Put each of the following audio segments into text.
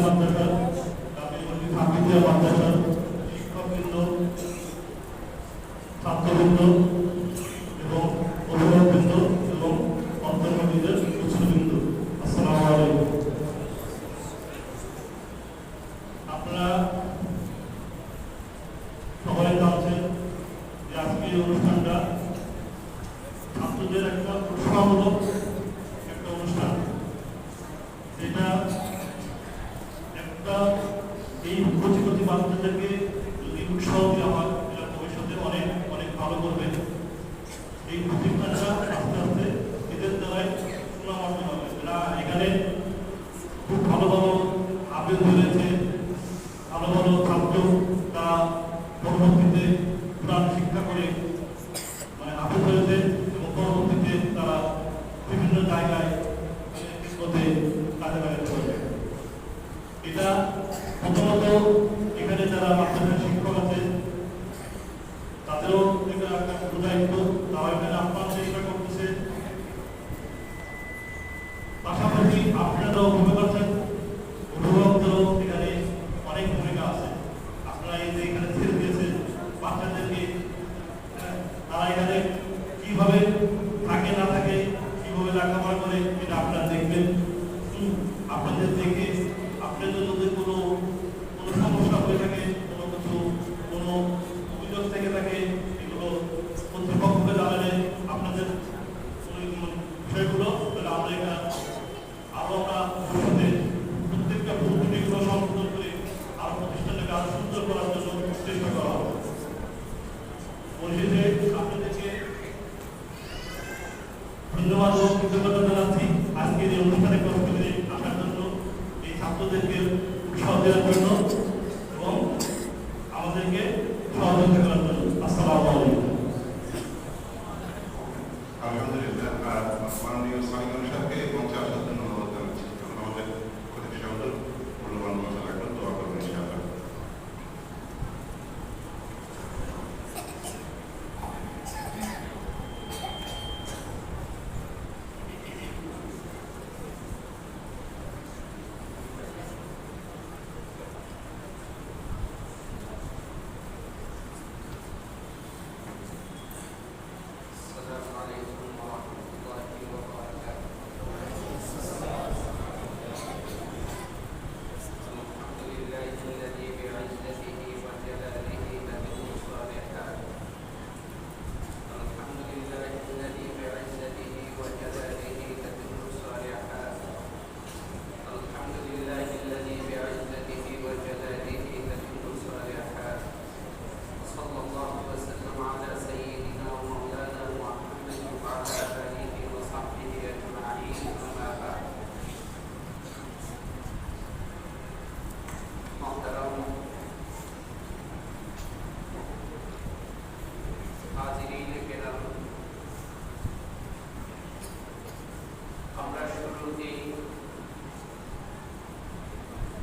মাদ্রাসার কামিলগঞ্জ হাফিজিয়া মাদ্রাসার শিক্ষকবৃন্দ, ছাত্রবৃন্দ এবং অভিভাবকবৃন্দ এবং অন্তর্গতদের উচ্চবৃন্দ, আসসালামু আলাইকুম। আপনারা সকলে জানছেন যে আজকে এই অনুষ্ঠানটা ছাত্রদের একটা উৎসাহমূলক একটা অনুষ্ঠান, যেটা একটা এই কচি কচি বাচ্চাদেরকে যদি উৎসাহ দেওয়া হয় এরা ভবিষ্যতে অনেক অনেক ভালো করবে। এই প্রতিষ্ঠানটা আস্তে আস্তে এদের দ্বারাই সুনাম অর্জন হবে। এরা এখানে খুব ভালো ভালো আবেগ রয়েছে, ভালো ভালো ছাত্র, তারা পরবর্তীতে কোরআন শিক্ষা করে মানে আবেগ হয়েছে এবং পরবর্তীতে তারা বিভিন্ন জায়গায় পথে কাজে লাগাতে পারবে। এটা প্রথমত এখানে যারা মাদ্রাসার শিক্ষক আছে তাদেরও এটা একটা দায়িত্ব, তারা এখানে আপনার চেষ্টা করতেছে। পাশাপাশি আপনারা অভিভাবক আছেন, অভিভাবকদেরও এখানে অনেক ভূমিকা আছে। আপনারা এই যে এখানে ছেড়ে দিয়েছেন বাচ্চাদেরকে, তারা এখানে কিভাবে থাকে না থাকে, কিভাবে লেখাপড়া করে, এটা আপনারা দেখবেন। আপনাদের দেখে আপনাদের যদি কোনো সমস্যা হয়ে থাকে, কোনো কিছু কোনো অভিযোগ থেকে থাকে, এগুলো কর্তৃপক্ষকে জানালে আপনাদের বিষয়গুলো তাহলে আমরা এটা আরো আমরা ভবিষ্যতে প্রত্যেকটা ভূমিগুলো সংশোধন করে আরো প্রতিষ্ঠানটাকে আরো সুন্দর করার জন্য চেষ্টা করা হবে। পরিশেষে আপনাদেরকে ধন্যবাদ ও কৃতজ্ঞতা জানাচ্ছি আজকের এই অনুষ্ঠানে কষ্ট করে আসার জন্য, এই ছাত্রদেরকে উৎসাহ দেওয়ার জন্য এবং আমাদেরকে সহযোগিতা করার জন্য। আসসালামু আলাইকুম। আলহামদুলিল্লাহ, মাননীয় সালিক অনুসারকে মঞ্চে আসার জন্য অনুরোধ জানাচ্ছি। আমাদের খতিব সাহেবের মূল্যবান কথা রাখবেন, দোয়া করবেন ইনশাআল্লাহ। আমরা শুরুতেই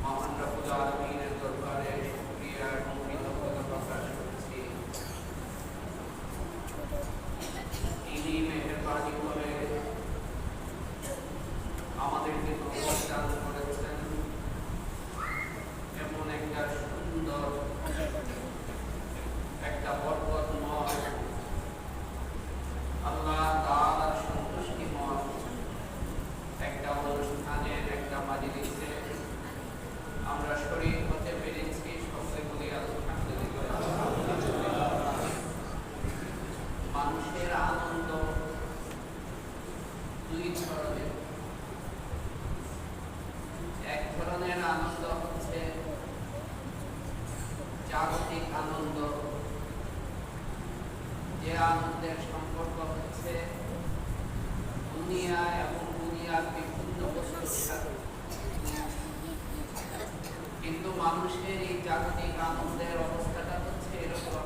মহান রব্বুল আলামিনের দরবারে শুকরিয়া এবং কৃতজ্ঞতা প্রকাশ করছি। তিনি মেহেরবানি করে আমাদেরকে তৌফিক দান করেছেন এমন একটা সুন্দর, একটা বরকতময়, আল্লাহ তাআলার সন্তুষ্টিময় একটা অনুষ্ঠানের একটা মাজলিসে আমরা শরীক হতে পেরেছি। সকলে বলি আলহামদুলিল্লাহ। মানুষের আনন্দ দুই ধরনের। এক ধরনের আনন্দ হচ্ছে জাগতিক আনন্দ, যে আনন্দের সম্পর্ক হচ্ছে দুনিয়া এবং দুনিয়ার বিভিন্ন বস্তুর সাথে। কিন্তু মানুষের এই জাগতিক আনন্দের অবস্থাটা হচ্ছে এরকম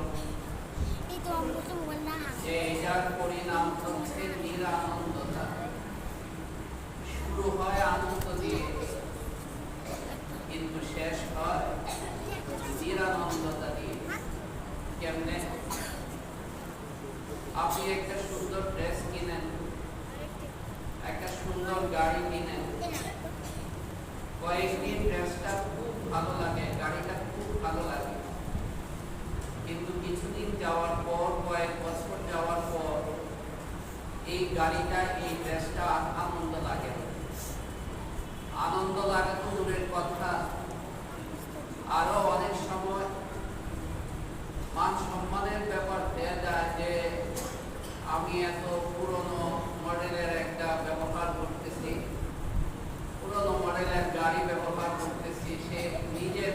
যে এটার পরিণাম হচ্ছে নিরানন্দতা। শুরু হয় আনন্দ দিয়ে কিন্তু শেষ হয় নিরানন্দতা দিয়ে। কেমনে? আপনি একটা সুন্দর ড্রেস কিনেন, একটা সুন্দর গাড়ি কিনেন, কয়েকদিন ড্রেসটা খুব ভালো লাগে, গাড়িটা খুব ভালো লাগে, কিন্তু কিছুদিন যাওয়ার পর, কয়েক বছর যাওয়ার পর এই গাড়িটা, এই ড্রেসটা আনন্দ লাগে না। আনন্দ লাগে তো দূরের কথা, আরো অনেক সময় মান সম্মানের ব্যাপার দেয়া যায় যে আমি এত পুরনো মডেলের একটা ব্যবহার করতেছি, পুরনো মডেলের গাড়ি ব্যবহার করতেছি। সে নিজের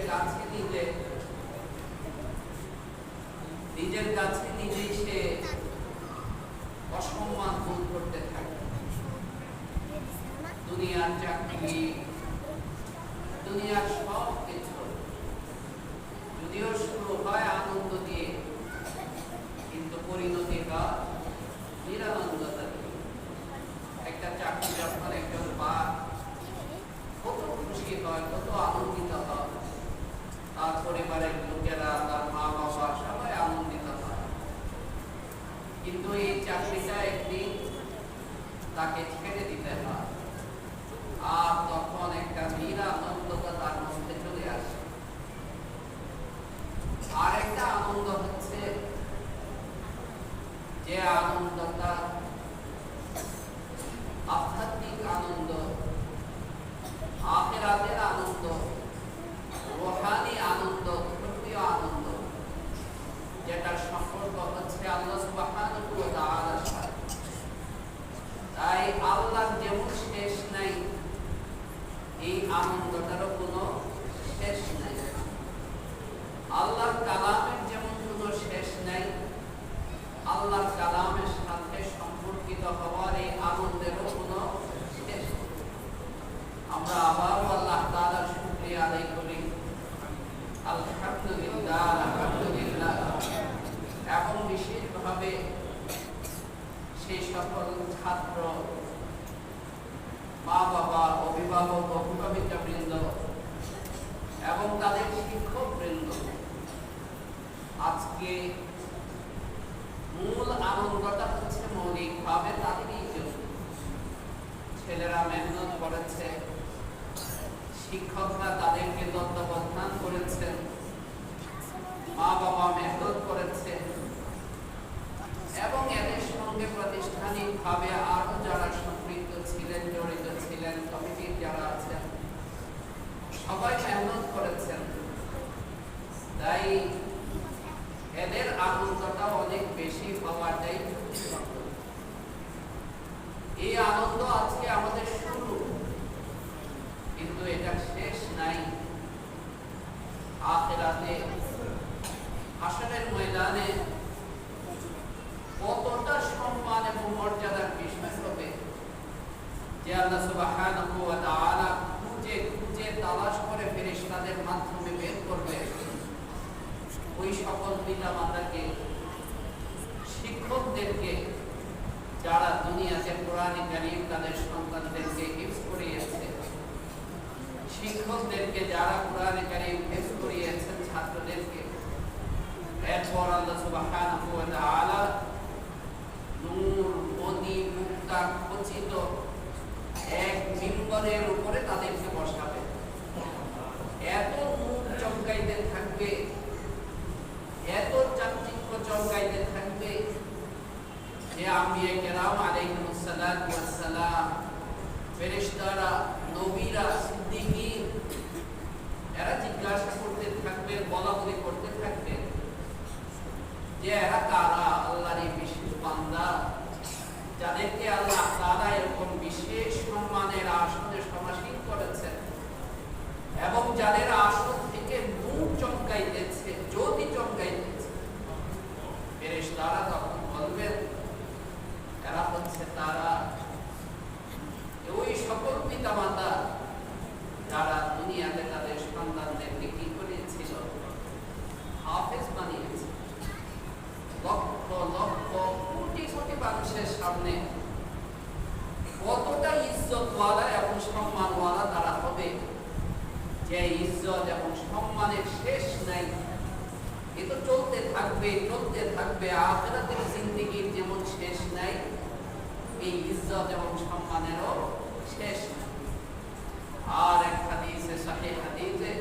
কাছে নিজেই সে অসম্মান বোধ করতে থাকে। দুনিয়ার চাকরি, দুনিয়ার সব কিছু যদিও শুরু হয় আনন্দ দিয়ে, কিন্তু পরিণতি হয় নিরানন্দতা দিয়ে। একটা চাকরি যখন একজন পায়, কত খুশি হয়, কত আনন্দিত হয়, তার পরিবারের লোকেরা, তার মা বাবা সবাই আনন্দিত হয়। কিন্তু এই চাকরিটা একদিন তাকে ছেড়ে দিতে হয়, আর তখন একটা নিরানন্দতা তার মধ্যে চলে আসে। আর একটা আনন্দ হচ্ছে যে আনন্দটা আধ্যাত্মিক আনন্দ, আখিরাতের আনন্দ, রূহানি আনন্দ, ধর্মীয় আনন্দ, যেটার সম্পর্ক হচ্ছে আল্লাহ সুবহানাহু ওয়া তাআলার সাথে। তাই আল্লাহর যেমন শেষ নাই, এই আনন্দটারও কোনো শেষ নাই। আল্লাহর কালামের যেমন কোনো শেষ নাই, আল্লাহর কালামের সাথে সম্পর্কিত হওয়ার এই আনন্দেরও কোনো শেষ নেই। আমরা আবারও আল্লাহ তাআলার শুকরিয়া আদায় করি, আলহামদুলিল্লাহ, আলহামদুলিল্লাহ। এবং বিশেষভাবে সেই সকল ছাত্র, মা বাবা, অভিভাবক, অভিভাবিকা বৃন্দ এবং তাদের শিক্ষক বৃন্দ, আজকে মূল আনন্দটা হচ্ছে মৌলিকভাবে তাদেরই জন্য। ছেলেরা মেহনত করেছে, শিক্ষকরা তাদেরকে তত্ত্বাবধান করেছেন, মা বাবা মেহনত করেছে, এবং এদের সঙ্গে প্রাতিষ্ঠানিকভাবে আরো যারা সম্পৃক্ত ছিলেন, জড়িত ছিলেন, কমিটির যারা আছেন, সবাই মেহনত করেছেন। তাই এদের আনন্দটা অনেক বেশি হওয়াটাই যুক্তিসঙ্গত। এই আনন্দ আজকে আমাদের শুরু, কিন্তু এটা শেষ নাই। আখিরাতে হাসরের ময়দানে কতটা সম্মান এবং মর্যাদার বিষয় হবে যে আল্লাহ সুবহানাহু ওয়া তাআলা খুঁজে খুঁজে তালাশ করে ফেরেশতাদের মাধ্যমে বের করবে ওই সকল পিতা মাতাকে, শিক্ষকদেরকে, যারা দুনিয়াতে কোরআনে কারীম তাদের সন্তানদেরকে হিফজ করিয়েছে, শিক্ষকদেরকে যারা কোরআনে কারীম হিফজ করিয়েছেন ছাত্রদেরকে। এরপর আল্লাহ সুবহানাহু ওয়া তাআলা নূর, মনি, মুক্তা খচিত এক মিম্বরের উপরে তাদেরকে বসাবে। এত নূর চমকাইতে থাকবে, এত চাকচিক্য চমকাইতে থাকবে যে আম্বিয়া কেরাম আলাইহিমুস সালাতু ওয়াস সালাম, ফেরেশতারা, নবীরা, সিদ্দিকীন, এরা জিজ্ঞাসা করতে থাকবে, বলাবলি করতে থাকবে যে এরা কারা, আল্লাহর এই বিশেষ বান্দা, যাদেরকে আল্লাহ তাআলা এরকম বিশেষ সম্মানের আসনে সমাসীন করেছেন এবং যাদের আসন থেকে নূর চমকাইতেছে, জ্যোতি চমকাইতেছে। ফেরেশতারা তখন বলবেন এরা হচ্ছে তারা, ওই সকল পিতামাতা যারা দুনিয়াতে তাদের সন্তানদেরকে কি করেছিল, হাফেজ বানিয়েছে। লক্ষ লক্ষ কোটি কোটি মানুষের সামনে কতটা ইজ্জতওয়ালা এবং সম্মানওয়ালা তারা হবে, যে ইজ্জত এবং সম্মানের শেষ নাই। এ তো চলতে থাকবে, চলতে থাকবে। আখিরাতের জিন্দেগীর যেমন শেষ নাই, এই ইজ্জত এবং সম্মানেরও শেষ নাই। আর এক হাদিসে, সহিহ হাদিসে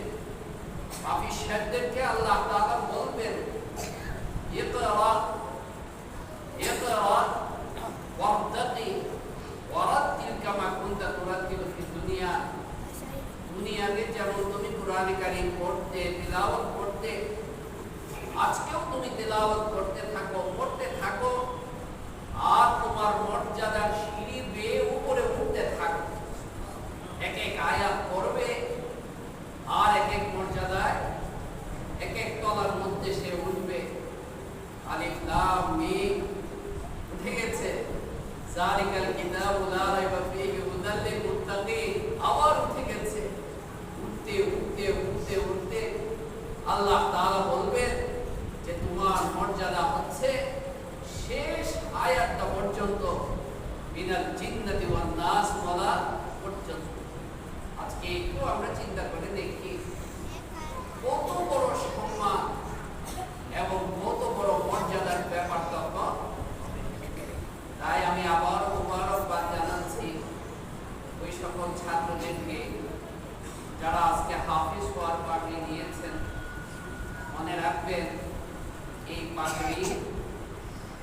দুনিয়াতে যেমন তুমি কোরআন কারীম পড়তে তিলাওয়াত করতে, আজকেও তুমি তিলাওয়াত করতে থাকো, পড়তে থাকো, আর তোমার মর্যাদার সিঁড়ি বেয়ে উপরে উঠতে থাকো। এক এক আয়াত পড়বে আর এক এক মর্যাদায় এক এক তলার মধ্যে সে উঠবে। আলিফ লাম মিম উঠে গেছে, যালিকাল কিতাবু লা রাইবা ফীহি হুদাল লিল মুত্তাকিন আবার উঠে গেছে। উঠতে উঠতে উঠতে উঠতে আল্লাহ তাআলা বলবেন যে তোমার মর্যাদা হচ্ছে শেষ আয়াতটা পর্যন্ত, মিনাল জিন্নাতি ওয়ান নাস বলা পর্যন্ত। আজকে একটু আমরা চিন্তা করে দেখি কত বড় সম্মান এবং কত বড় মর্যাদার ব্যাপার তখন। তাই আমি আবার মুবারকবাদ জানাচ্ছি ওই সকল ছাত্রদেরকে যারা আজকে হাফিজ হওয়ার পাগড়ি নিয়েছেন। মনে রাখবেন এই পাগড়ি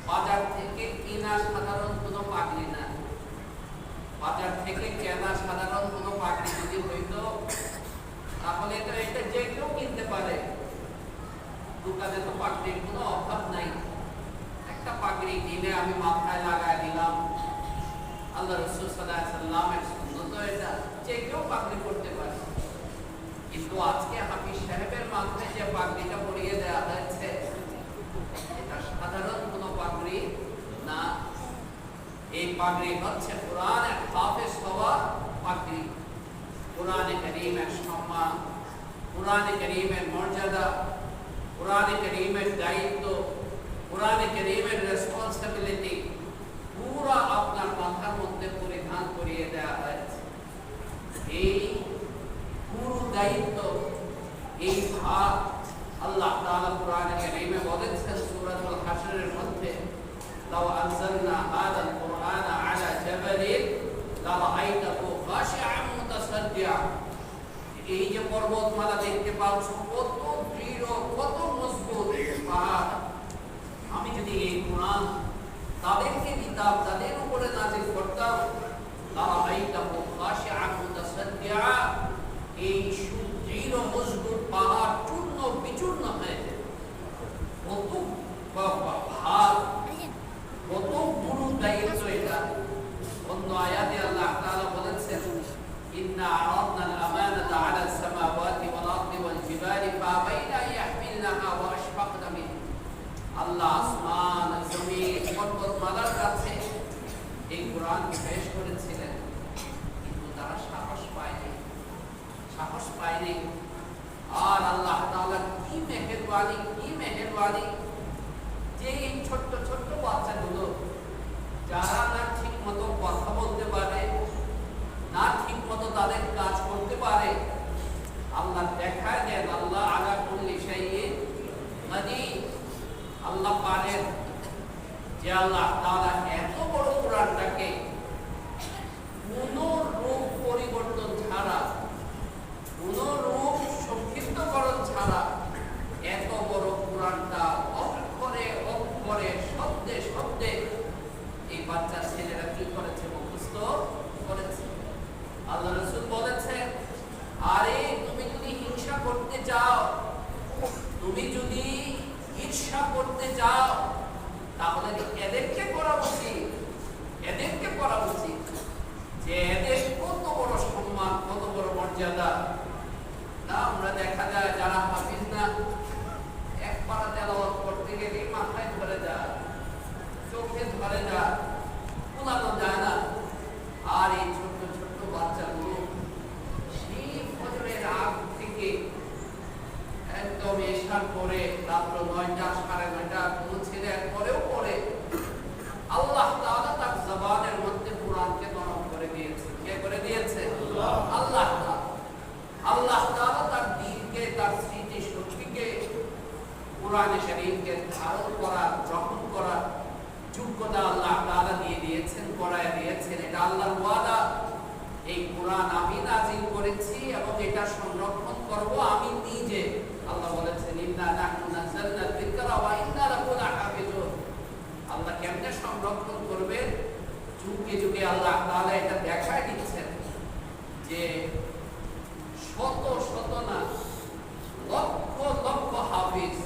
বাজার থেকে কেনা সাধারণ কোনো পাগড়ি না। বাজার থেকে কেনা সাধারণ কোনো পাগড়ি যদি হইতো তাহলে তো এটা যে কেউ কিনতে পারে। দোকানে তো পাগড়ির কোনো অভাব নাই। একটা পাগড়ি কিনে আমি মাথায় লাগায় দিলাম, আল্লাহ রাসূল সাল্লাল্লাহু আলাইহি ওয়াসাল্লামের সুন্নাত, এটা যে কেউ পাগড়ি পরতে পারে। কিন্তু আজকে হাফিজ সাহেবের মাথায় যে পাগড়িটা পরিয়ে দেওয়া হয়েছে এটা সাধারণ কোনো পাগড়ি না। এই পাগড়ি হচ্ছে কোরআনের হাফেজ হওয়া পাগড়ি। কোরআনে কারীমের সম্মান, কোরআনে কারীমের মর্যাদা, কোরআনে কারীমের দায়িত্ব, কোরআনে কারীমের রেসপন্সিবিলিটি পুরো আপনার মাথার মধ্যে পরিধান করিয়ে দেওয়া হয়েছে। এই পুরো দায়িত্ব, এই ভার আল্লাহ তাআলা কোরআনে কারীমে বলেছেন সূরাতুল হাশরের মধ্যে, লাউ আনজালনা হাযাল কুরআনা আলা জাবালিন লারাআইতাহু খাশিআন মুতাসাদ্দিআ। এই যে পর্বতমালা দেখতে পাচ্ছ কত দৃঢ়, কত মজবুত পাহাড়, আমি যদি এই কোরআন তাদেরকে দিতাম, তাদের উপরে নাযিল করতাম, লারাআইতাহু খাশিআন মুতাসাদ্দিআ, এই সুদৃঢ় মজবুত পাহাড় চূর্ণ বিচূর্ণ হয়ে যেত। কত ভার, কত বড় দায়িত্ব এটা। অন্য আয়াতে আল্লাহ তাআলা বলেছেন, ইন্না আরাদনাল আমানাতা আলাস সামাওয়াতি ওয়াল আরদি ওয়াল জিবালি ফাআবাইনা আন ইয়াহমিলনাহা ওয়া আশফাকনা মিনহা। আল্লাহ আসমান, জমিন, পর্বতমালার কাছে এই কোরআনকে পেশ করেছিলেন, কিন্তু তারা সাহস পায়নি, সাহস পায়নি। আর আল্লাহ তাআলা কি মেহেরবানি, কি মেহেরবানি যে এই ছোট্ট ছোট্ট বাচ্চাগুলো যারা না ঠিক মতো কথা বলতে পারে, না ঠিক মতো তাদের কাজ করতে পারে, আল্লাহ দেখায় দেন আল্লাহ আলা কুল্লি শাইইন কাদির। আল্লাহ পারেন যে আল্লাহ তাআলা এত বড় কোরআনটাকে কোনো রূপ পরিবর্তন ছাড়া, কোনো রূপ সংক্ষিপ্তকরণ ছাড়া এত বড় কোরআনটা অক্ষরে অক্ষরে, শব্দে শব্দে এই বাচ্চা ছেলেরা কি করেছে? মুখস্থ করেছে। আল্লাহ রাসূল বলেছেন, আরে তুমি যদি হিংসা করতে চাও, তুমি যদি ঈর্ষা করতে চাও, তাহলে এদেরকে করা উচিত, এদেরকে করা উচিত যে এদের কত বড় সম্মান, কত বড় মর্যাদা। না, আমরা দেখা যায় যারা হাফিজ না, এক পারা তেলাওয়াত করতে গেলে মাথায় ধরে যায়, চোখে ধরে যায়, কুলানো যায় না। আর এই ছোট্ট ছোট্ট বাচ্চাগুলো সেই ফজরের আগ থেকে একদম এশার পরে রাত্র 9টা 9:30 কোনো ছেলে পরেও পড়ে। আল্লাহ তাআলা তার জবানের মধ্যে কোরআনকে নরম করে দিয়েছে। কে করে দিয়েছে? আল্লাহ তাআলা। আল্লাহ তাআলা তার দিনকে, তার স্মৃতি শক্তিকে কোরআনে কারীমকে ধারণ করা, গ্রহণ করা যোগ্যতা আল্লাহ তাআলা দিয়ে দিয়েছেন, করায় দিয়েছেন। এটা আল্লাহর ওয়াদা। এই কোরআন আমি নাযিল করেছি এবং এটা সংরক্ষণ করব আমি নিজে। আল্লাহ বলেছেন, ইন্না নাহনু নাযালনা যিকরা ওয়া ইন্না লাহু লাহাফিজুন। আল্লাহ কেমনে সংরক্ষণ করবে? যুগে যুগে আল্লাহ তাআলা এটা দেখায় দিচ্ছেন যে শত শত না লক্ষ লক্ষ হাফিজ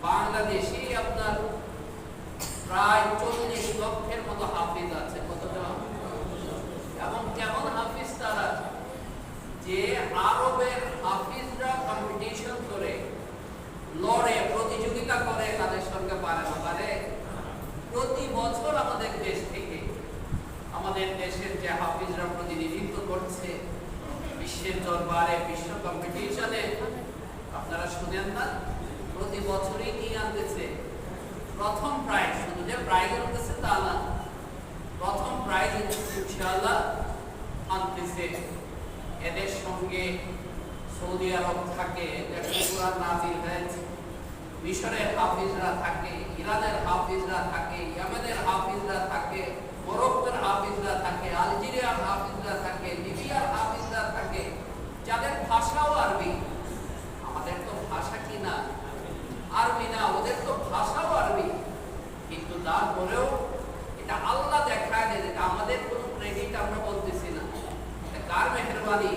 বাংলাদেশে আপনার প্রায় 40 লক্ষের মতো হাফিজ আছে। কতটা? এবং কেমন হাফিজ তারা, যে আরবের হাফিজরা কম্পিটিশন করে, লড়ে, প্রতিযোগিতা করে, তাদের সঙ্গে পারে না। পারে? প্রতি বছর আমাদের দেশ থেকে, আমাদের দেশের যে হাফিজরা প্রতিনিধিত্ব করছে বিশ্বের দরবারে, বিশ্ব কম্পিটিশনে, আপনারা শুনেন না, প্রতি বছরই নিয়ে আনতেছে প্রথম প্রাইজ। শুধু যে প্রাইজ আনতেছে তা না, প্রথম প্রাইজ ইনশাআল্লাহ আনতেছে। এদের সঙ্গে সৌদি আরব থাকে, কুরআন নাযিল হয়েছে, মিশরের হাফিজরা থাকে, ইরানের হাফিজরা থাকে, ইয়েমেনের হাফিজরা থাকে, মরক্কোর হাফিজরা থাকে, আলজেরিয়ার হাফিজরা থাকে, লিবিয়ার হাফিজরা থাকে, যাদের ভাষাও আরবি। আমাদের তো ভাষা কি না? আরবি না, ওদের তো ভাষাও আরবি। কিন্তু তারপরেও এটা আল্লাহ দেখায় দেয়, এটা আমাদের কোনো ক্রেডিট আমরা বলতেছি না, এটা কার মেহেরবানি?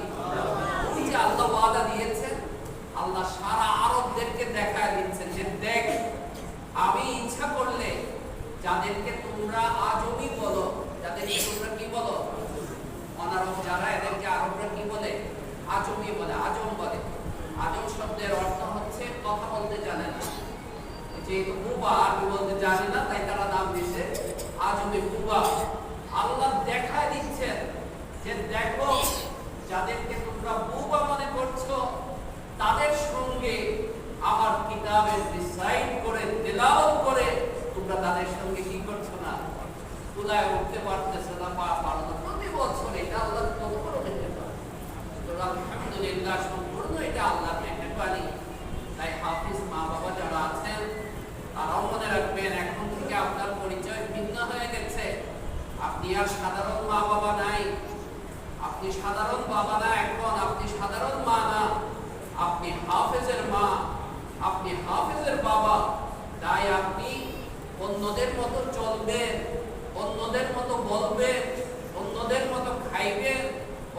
উনি যে আল্লাহ ওয়াদা দিয়েছেন, আল্লাহ সারা আরবদেরকে দেখায় দিচ্ছেন যে দেখ, আমি ইচ্ছা করলে যাদেরকে তোমরা আজমি বলো, যাদেরকে তোমরা কি বলো? অনারব যারা, এদেরকে আরবরা কি বলে? আজমি বলে, আজম বলে। আজম শব্দের অর্থ হচ্ছে কথা বলতে জানে না। যেহেতু বুবা আরবি বলতে জানে না, তাই তারা নাম দিয়েছে আজমি, বুবা। আল্লাহ দেখায় দিচ্ছেন যে দেখো, যাদেরকে তোমরা বুবা মনে করছো, তাদের সঙ্গে আমার কিতাবের রিসাইট করে, তেলাওয়াত করে তোমরা তাদের সঙ্গে কি করছো না? তুলায় উঠতে পারতেছো না, পারো না। প্রতি বছর এটা আল্লাহ কত বড় মেহেরবানি। তো আলহামদুলিল্লাহ, সম্পূর্ণ এটা আল্লাহর মেহেরবানি। তাই হাফিজ মা বাবা যারা আছেন, তারাও মনে রাখবেন, এখন থেকে আপনার পরিচয় ভিন্ন হয়ে গেছে। আপনি আর সাধারণ মা বাবা নাই, আপনি সাধারণ বাবা না, এখন আপনি সাধারণ মা না, আপনি হাফেজের মা, আপনি হাফেজের বাবা। তাই আপনি অন্যদের মতো চলবেন, অন্যদের মতো বলবেন, অন্যদের মতো খাইবেন,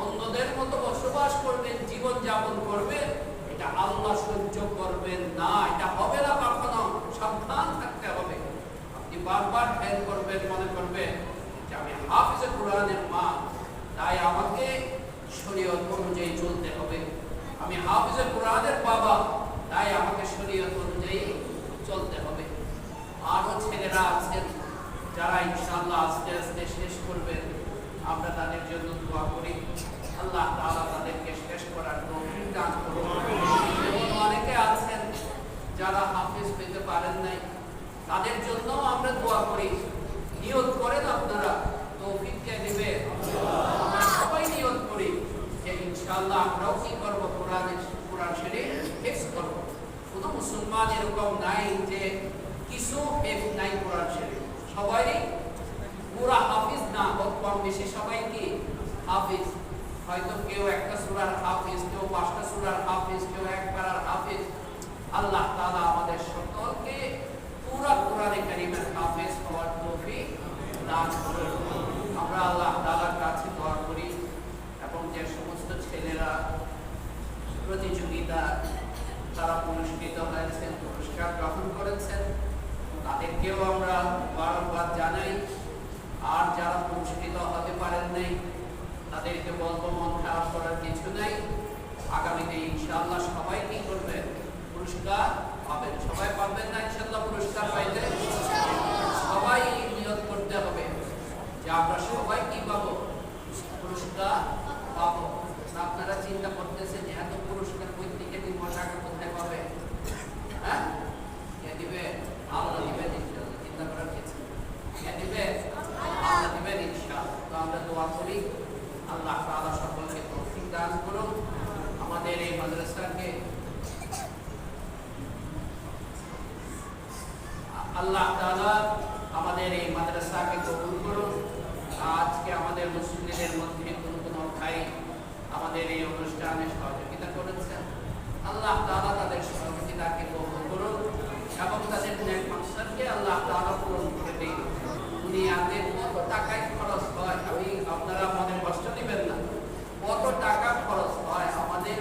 অন্যদের মতো বসবাস করবেন, জীবন যাপন করবেন। এটা আল্লাহ সহ্য করবেন না, এটা হবে না কখনো। সাবধান থাকতে হবে। আপনি বারবার খেয়াল করবেন, মনে করবেন যে আমি হাফেজে কোরআনের মা, তাই আমাকে শরীয়ত অনুযায়ী চলতে হবে। আমি হাফেজে কোরআনের বাবা, তাই আমাকে শরীয়ত অনুযায়ী চলতে হবে। আরো ছেলেরা আছেন যারা ইনশাআল্লাহ আস্তে আস্তে শেষ করবেন, আমরা তাদের জন্য দোয়া করি। আল্লাহ তাআলা তাদেরকে শেষ করার তৌফিক দান করুন। এবং অনেকে আছেন যারা হাফেজ পেতে পারেন নাই, তাদের জন্য আমরা দোয়া করি। নিয়ত করেন আপনারা, তৌফিক কে দিবে? আমরা সবাই নিয়ত করি যে ইনশাআল্লাহ আমরাও কি করব? কোরআন শরীফ হিফজ করব। শুধু মুসলমান এরকম নাই যে কিছু হিফজ নাই কোরআন শরীফ, সবাই পুরা হাফিজ না, হোক কম বেশি সবাই কি হাফিজ। হয়তো কেউ একটা সূরার হাফিজ, কেউ 5টা সূরার হাফিজ, কেউ এক পারার হাফিজ। আল্লাহ তাআলা আমাদের সকলকে পুরা কোরআনে কারীমের হাফিজ হওয়ার তৌফিক দান করুন। আমরা আল্লাহ তাআলার কাছে দোয়া করি, এবং যে সমস্ত ছেলেরা প্রতিযোগিতা তারা পুরস্কৃত হয়েছেন, পুরস্কার গ্রহণ করেছেন, তাদেরকেও আমরা বারবার জানাই। আর যারা পুরস্কৃত হতে পারেন নাই, তাদেরকে বলবো মন খারাপ করার কিছু নাই। আগামীতে ইনশাআল্লাহ সবাই কি করবেন? পুরস্কার পাবেন। সবাই পাবেন না ইনশাআল্লাহ পুরস্কার পাইতে? সবাই নিয়ত করতে হবে যে আমরা সবাই কি পাবো? পুরস্কার পাবো। আপনারা চিন্তা করতেছেন যে এত পুরস্কার কই থেকে দিব, টাকা কোথায় পাবে? হ্যাঁ, কে দিবে? আল্লাহ দিবেন ইনশাআল্লাহ। চিন্তা করার কিছু কে দিবে? আল্লাহ দিবেন ইনশাআল্লাহ। তো আমরা দোয়া করি আল্লাহ তাআলা সকলকে তৌফিক দান করুন। আমাদের এই মাদ্রাসাকে আল্লাহ তাআলা আমাদের এই মাদ্রাসাকে কবুল করুন। আজকে আমাদের মুসলিমদের মধ্যে কোনো ভাই আমাদের এই অনুষ্ঠানে সহযোগিতা করেছেন, আল্লাহ তাআলা তাদের সহযোগিতাকে কবুল করুন এবং তাদের নেক মাকসাদকে আল্লাহ তাআলা পূরণ করে দিন। দুনিয়াতে কত টাকায় খরচ হয়, আমি আপনারা মনে কষ্ট নেবেন না, কত টাকা খরচ হয় আমাদের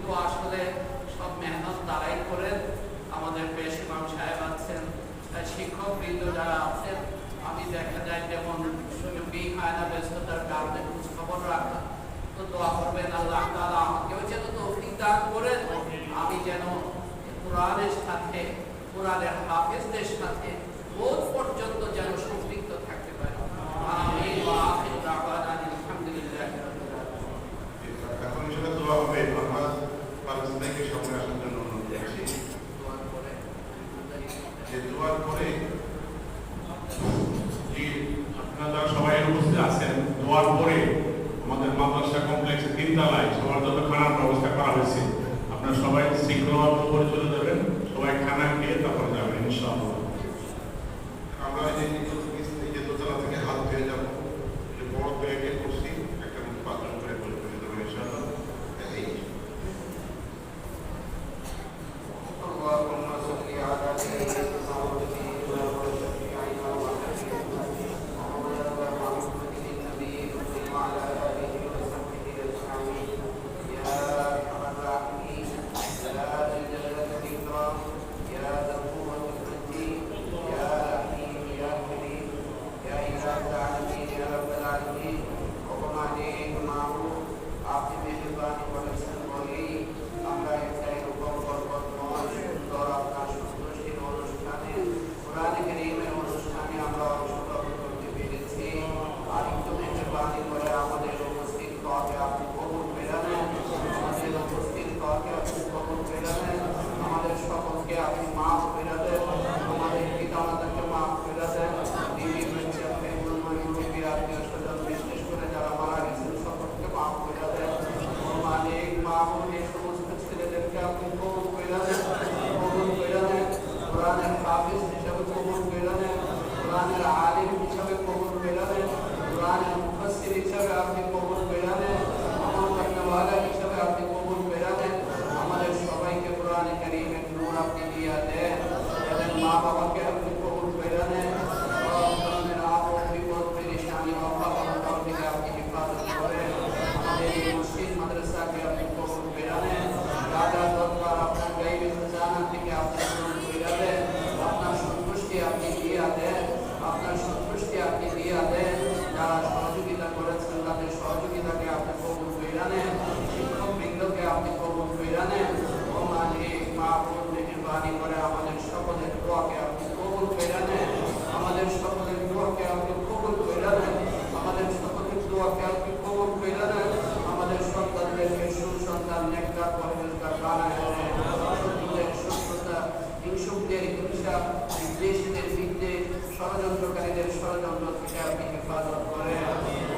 কিন্তু আসলে সব মেহনত তারাই করেন। আমাদের পেশ ইমাম সাহেব আছেন, শিক্ষক বৃন্দ যারা আছেন, আমি দেখা যায় যেমন সুযোগই হয় না ব্যস্ততার কারণে খোঁজ খবর রাখা। তো দোয়া করবেন আল্লাহ তাআলা আমাকেও যেন তৌফিক দান করেন, আমি যেন কোরআনের সাথে, কোরআনের হাফেজদের সাথে মৌত পর্যন্ত যেন সম্পৃক্ত থাকতে পারি। আমিন ওয়া আখিরু দাওয়ানা আলহামদুলিল্লাহি রাব্বিল আলামিন। এখন সেটা দোয়া হবে। আমরা পাকিস্তানকে সামনে আসার জন্য অনুরোধ করছি। দোয়া করে যে দোয়ার পরে জি, আপনারা সবাই উপস্থিত আছেন। দোয়ার পরে আমাদের মাদ্রাসা কমপ্লেক্সে 3 তলায় সবার জন্য খানার ব্যবস্থা করা হয়েছে। আপনারা সবাই শৃঙ্খলার উপরে চলে যাবেন, সবাই খানা খেয়ে তারপর যাবেন ইনশাআল্লাহ। আমরা এই যে দোতলা থেকে হাত ধুয়ে যাবো, যে বড় প্লেটে করছি একটা পাত্র করে করে দেবো ইনশাআল্লাহ। এই اللهم صل على سيدنا محمد النبي وعلى آله وصحبه أجمعين. يا أرحم الراحمين، يا ذا الجلال والإكرام، يا ذا القوة المتين، يا رحيم يا كريم، يا إله العالمين يا رب العالمين. وقم عليك معروف আপনি মেহেরবানি করেছেন বলেই আমরা একটাই রূপম পর্বত মহান সুন্দর আপনার সন্তুষ্টির অনুষ্ঠানে, কোরআন কারীমের অনুষ্ঠানে আমরা অংশগ্রহণ করতে পেরেছি। আর একটু মেহেরবানি করে আমাদের উপস্থিত হওয়াকে আপনি কবুল করে নেন, আমাদের উপস্থিত হওয়াকে আপনি কবুল করে নেন, আমাদের সকলকে আপনি মাফ করে দেন, আমাদের পিতামাতাকে মাফ করে দেন, দিদি বাচ্চা ফ্যামিলি মুরব্বী আত্মীয় স্বজন বিশেষ করে যারা মারা গেছেন সকলকে মাফ করে দেন। মালিক মাহমুদ এই সমস্ত ছেলেদেরকে আপনি কবুল করে দেন, কবুল করে দেন, কোরআনের হাফেজ হিসাবে কবুল করে দেন, কোরআনের আলিম হিসাবে কবুল করে দেন, কোরআনের মুফাসসির হিসাবে আপনি কবুল করে দেন, আমল করনেওয়ালা হিসাবে আপনি কবুল করে দেন। আমাদের সবাইকে কোরআন কারীমের নূর আপনি দিয়ে দেন, এবং মা বাবাকে আপনি কবুল করে দেন। সব ধরনের আপদ বিপদ পেরেশানি অভাব অনটন থেকে আপনি হেফাজত করেন। আমাদের এই মসজিদ মাদ্রাসাকে আপনি কবুল করে নেন, রাজা দরবার আপনার গাইবে খাজানা থেকে আপনি কবুল করে দেন, আপনার সন্তুষ্টি আপনি দিয়ে দেন, আপনার সন্তুষ্টি আপনি দিয়ে দেন। যারা সহযোগিতা করেছেন তাদের সহযোগিতাকে আপনি কবুল করে নেন, শিক্ষক বৃন্দকে আপনি কবুল করে নেন। ও মালিক মাহবুব মেহেরবানি করে আমাদের সকলের দোয়াকে আপনি কবুল করে নেন, আমাদের সকলের দোয়াকে আপনি কবুল করে নেন, আমাদের সকলের দোয়াকে আপনি কবুল করে নেন। আমাদের সন্তানদেরকে সুসন্তান নেককার পরহেজগার বানায় দেন, শত্রুদের শত্রুতা, হিংসুকদের হিংসা, বিদ্বেষীদের বিদ্বেষ, ষড়যন্ত্রকারীদের ষড়যন্ত্র থেকে আপনি হেফাজত করেন।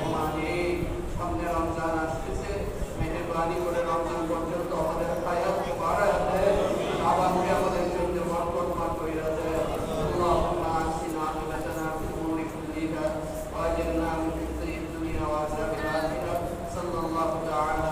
ও মালিক, সামনে রমজান আসতেছে, মেহেরবানি করে রমজান পর্যন্ত আমাদের হায়াতকে বাড়ায় দেন, আবাদকে আমাদের জন্য বরকতময় করে দেন। আল্লাহুম্মা আসিনা আকিবাতানা ফিল উমুরি কুল্লিহা ওয়াজিরনা মিন ফিতনাতিদ দুনিয়া ওয়া আযাবিল আখিরাহ। সাল্লাল্লাহু তাআলা